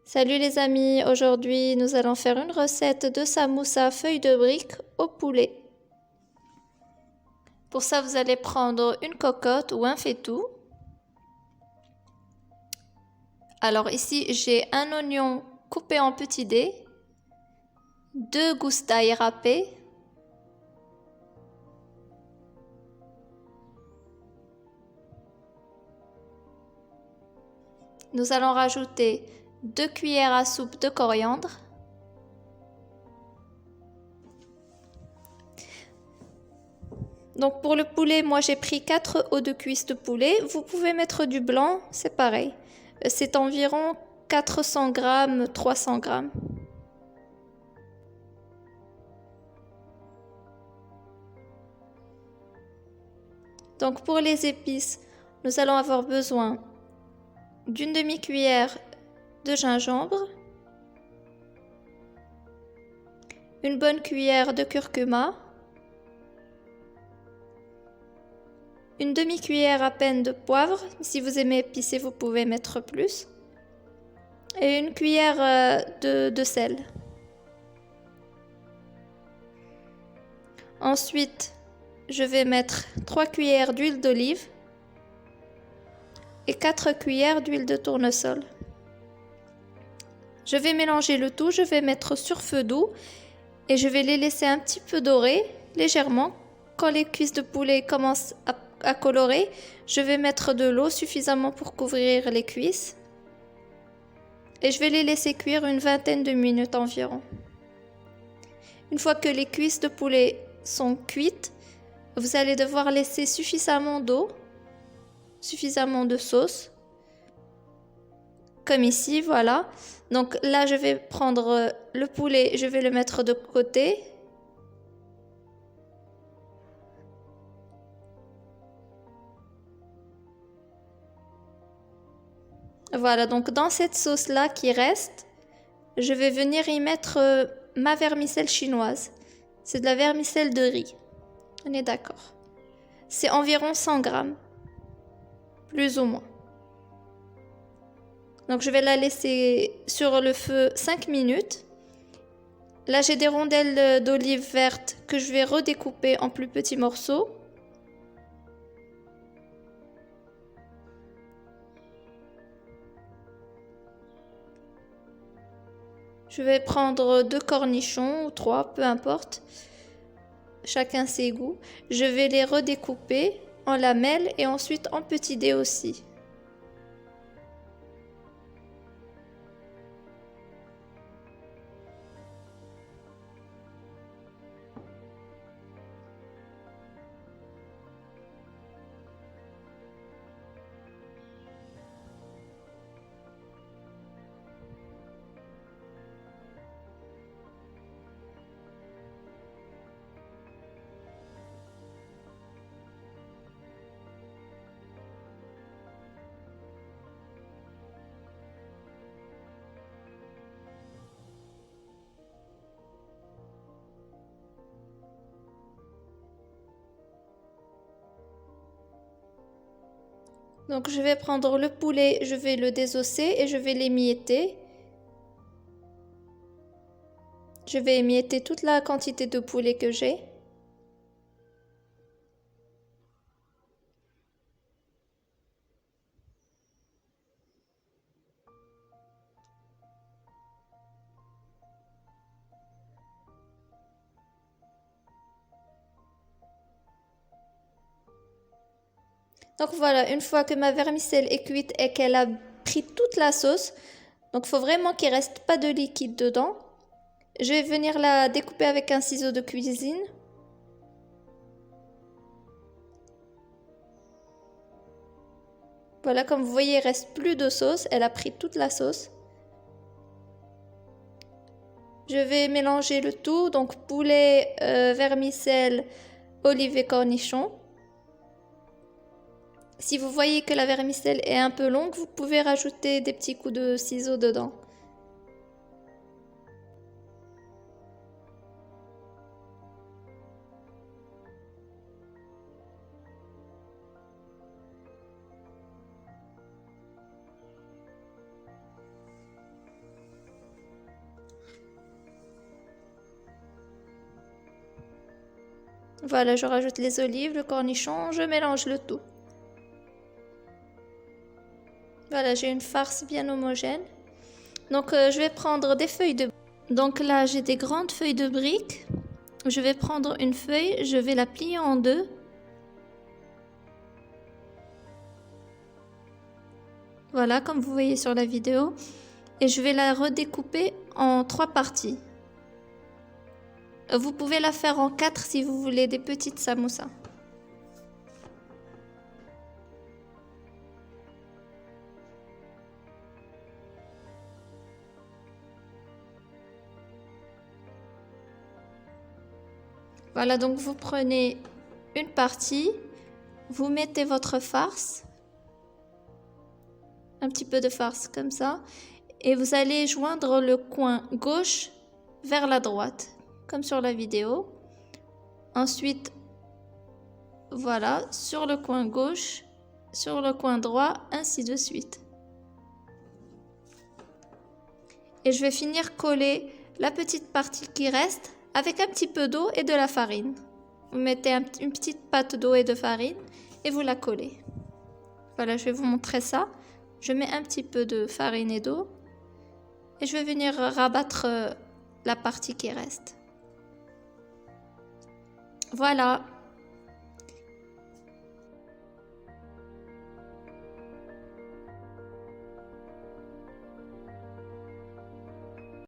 Salut les amis, aujourd'hui nous allons faire une recette de samoussa feuilles de briques au poulet. Pour ça vous allez prendre une cocotte ou un faitout. Alors ici j'ai un oignon coupé en petits dés, 2 gousses d'ail râpées, nous allons rajouter 2 cuillères à soupe de coriandre, donc pour le poulet, moi j'ai pris 4 os de cuisse de poulet. Vous pouvez mettre du blanc, c'est pareil. C'est environ 400 grammes, 300 grammes. Donc pour les épices, nous allons avoir besoin d'une demi-cuillère de gingembre, une bonne cuillère de curcuma, une demi-cuillère à peine de poivre, si vous aimez épicé vous pouvez mettre plus, et une cuillère de sel. Ensuite, je vais mettre 3 cuillères d'huile d'olive et 4 cuillères d'huile de tournesol. Je vais mélanger le tout, je vais mettre sur feu doux et je vais les laisser un petit peu dorer légèrement. Quand les cuisses de poulet commencent à colorer, je vais mettre de l'eau suffisamment pour couvrir les cuisses et je vais les laisser cuire une vingtaine de minutes environ. Une fois que les cuisses de poulet sont cuites, vous allez devoir laisser suffisamment d'eau, suffisamment de sauce, comme ici, voilà. Donc là, je vais prendre le poulet, je vais le mettre de côté. Voilà, donc dans cette sauce-là qui reste, je vais venir y mettre ma vermicelle chinoise. C'est de la vermicelle de riz. On est d'accord. C'est environ 100 grammes, plus ou moins. Donc je vais la laisser sur le feu 5 minutes. Là, j'ai des rondelles d'olive verte que je vais redécouper en plus petits morceaux. Je vais prendre 2 cornichons ou 3, peu importe. Chacun ses goûts. Je vais les redécouper en lamelles et ensuite en petits dés aussi. Donc je vais prendre le poulet, je vais le désosser et je vais l'émietter. Je vais émietter toute la quantité de poulet que j'ai. Donc voilà, une fois que ma vermicelle est cuite et qu'elle a pris toute la sauce, donc il faut vraiment qu'il ne reste pas de liquide dedans. Je vais venir la découper avec un ciseau de cuisine. Voilà, comme vous voyez, il reste plus de sauce, elle a pris toute la sauce. Je vais mélanger le tout, donc poulet, vermicelle, olive et cornichons. Si vous voyez que la vermicelle est un peu longue, vous pouvez rajouter des petits coups de ciseaux dedans. Voilà, je rajoute les olives, le cornichon, je mélange le tout. Voilà, j'ai une farce bien homogène. Donc, je vais prendre des feuilles de... Donc là, j'ai des grandes feuilles de briques. Je vais prendre une feuille, je vais la plier en deux. Voilà, comme vous voyez sur la vidéo. Et je vais la redécouper en 3 parties. Vous pouvez la faire en 4 si vous voulez des petites samoussas. Voilà, donc vous prenez une partie, vous mettez votre farce, un petit peu de farce comme ça, et vous allez joindre le coin gauche vers la droite, comme sur la vidéo. Ensuite, voilà, sur le coin gauche, sur le coin droit, ainsi de suite. Et je vais finir coller la petite partie qui reste avec un petit peu d'eau et de la farine. Vous mettez une petite pâte d'eau et de farine et vous la collez. Voilà, je vais vous montrer ça. Je mets un petit peu de farine et d'eau et je vais venir rabattre la partie qui reste. Voilà.